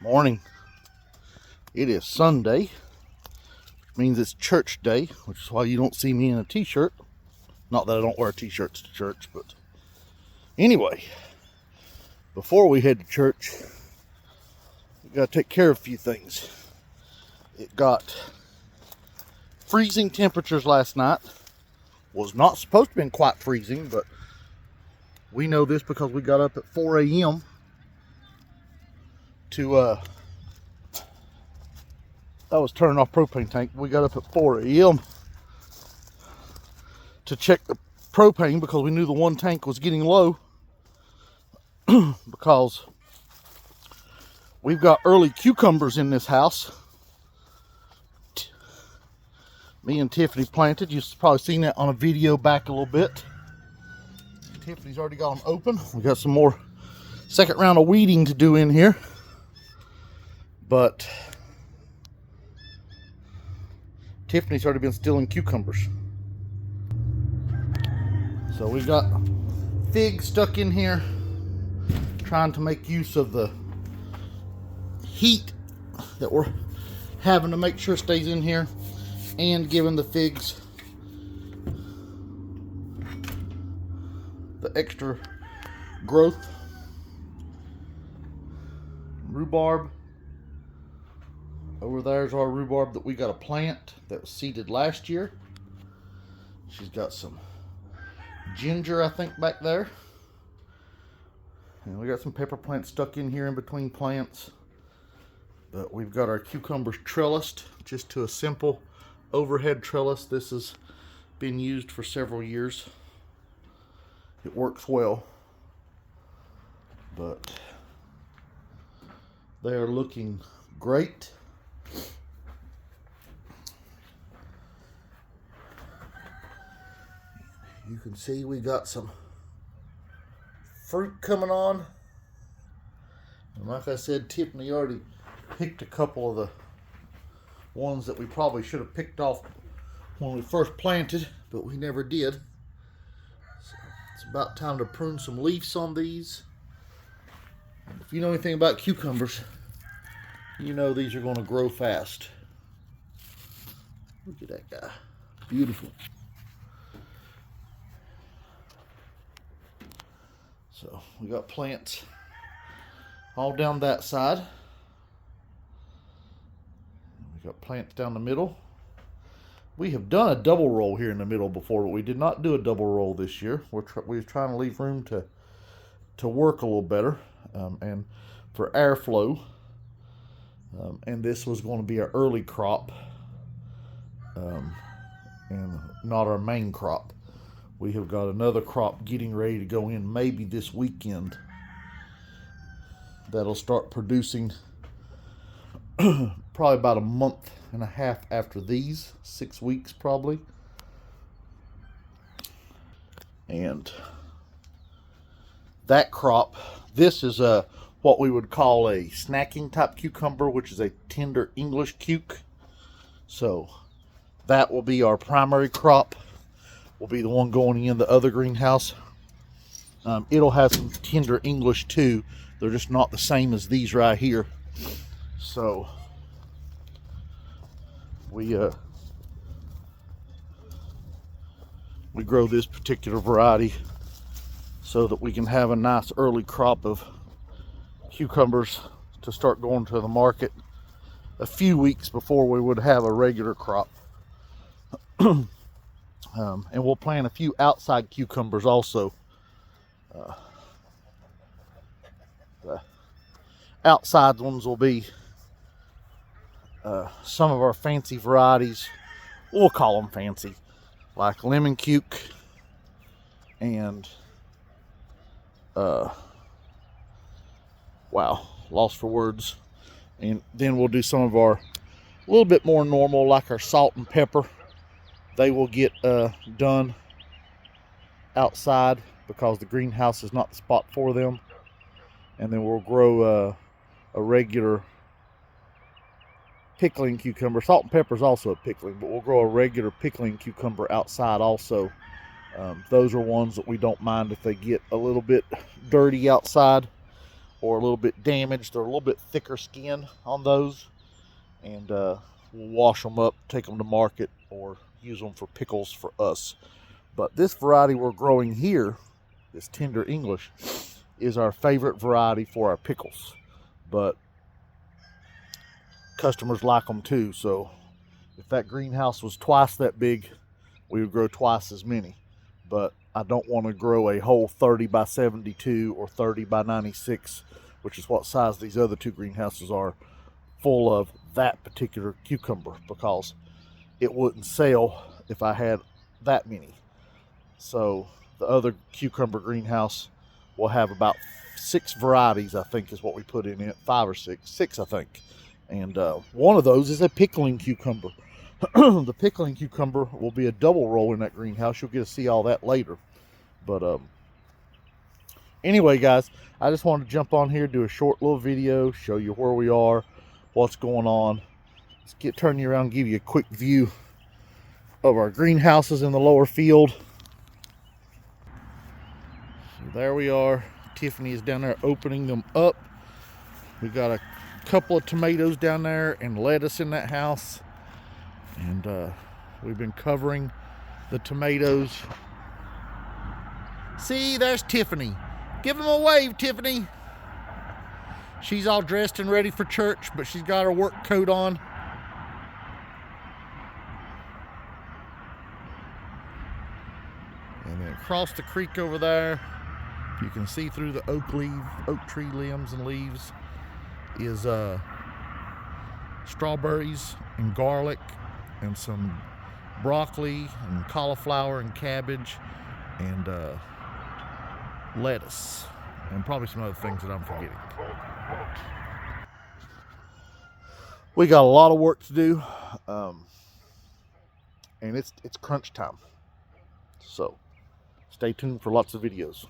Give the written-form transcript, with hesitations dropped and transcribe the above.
Morning. It is Sunday, which means it's church day, which is why you don't see me in a t-shirt. Not that I don't wear t-shirts to church, but anyway, before we head to church, we got to take care of a few things. It got freezing temperatures last night. Was not supposed to have been quite freezing, but we know this because we got up at 4 a.m. to I was turning off propane tank. We got up at 4 a.m. to check the propane because we knew the one tank was getting low. Because we've got early cucumbers in this house. Me and Tiffany planted. You've probably seen that on a video back a little bit. Tiffany's already got them open. We got some more second round of weeding to do in here. But Tiffany's already been stealing cucumbers. So we've got figs stuck in here, trying to make use of the heat that we're having to make sure stays in here, and giving the figs the extra growth. Rhubarb. Over there's our rhubarb that we got a plant that was seeded last year. She's got some ginger, I think, back there. And we got some pepper plants stuck in here in between plants. But we've got our cucumbers trellised just to a simple overhead trellis. This has been used for several years. It works well. But they are looking great. You can see we got some fruit coming on. And like I said, Tiffany already picked a couple of the ones that we probably should have picked off when we first planted, but we never did. So it's about time to prune some leaves on these. And if you know anything about cucumbers, you know these are going to grow fast. Look at that guy. Beautiful. So we got plants all down that side. We got plants down the middle. We have done a double roll here in the middle before, but we did not do a double roll this year. We're trying to leave room to work a little better and for airflow. And this was going to be our early crop and not our main crop. We have got another crop getting ready to go in maybe this weekend. That'll start producing probably about a month and a half after these, 6 weeks probably. And that crop, this is what we would call a snacking type cucumber, which is a tender English cuke. So that will be our primary crop. Will be the one going in the other greenhouse. It'll have some tender English too. They're just not the same as these right here. So we grow this particular variety so that we can have a nice early crop of cucumbers to start going to the market a few weeks before we would have a regular crop. And we'll plant a few outside cucumbers also. The outside ones will be some of our fancy varieties. We'll call them fancy, like lemon cuke and wow, lost for words. And then we'll do some of our a little bit more normal, like our salt and pepper. They will get done outside because the greenhouse is not the spot for them. And then we'll grow a regular pickling cucumber. Salt and pepper is also a pickling, but we'll grow a regular pickling cucumber outside also. Those are ones that we don't mind if they get a little bit dirty outside. or a little bit damaged. They're a little bit thicker skin on those, and we'll wash them up, take them to market, or use them for pickles for us. But this variety we're growing here, this Tender English, is our favorite variety for our pickles. But customers like them too, so if that greenhouse was twice that big, we would grow twice as many. But I don't want to grow a whole 30 by 72 or 30 by 96, which is what size these other two greenhouses are, full of that particular cucumber, because it wouldn't sell if I had that many. So the other cucumber greenhouse will have about 6 varieties, I think is what we put in it. 5 or 6 I think. And one of those is a pickling cucumber. The pickling cucumber will be a double roll in that greenhouse. You'll get to see all that later. But anyway, guys, I just wanted to jump on here, do a short little video, show you where we are, what's going on. Let's turn you around and give you a quick view of our greenhouses in the lower field. So there we are. Tiffany is down there opening them up. We got a couple of tomatoes down there and lettuce in that house, and we've been covering the tomatoes. See, there's Tiffany. Give them a wave, Tiffany. She's all dressed and ready for church, but she's got her work coat on. And then across the creek over there, you can see through the oak tree limbs and leaves, is strawberries and garlic and some broccoli and cauliflower and cabbage and lettuce and probably some other things that I'm forgetting. We got a lot of work to do, and it's crunch time, so stay tuned for lots of videos.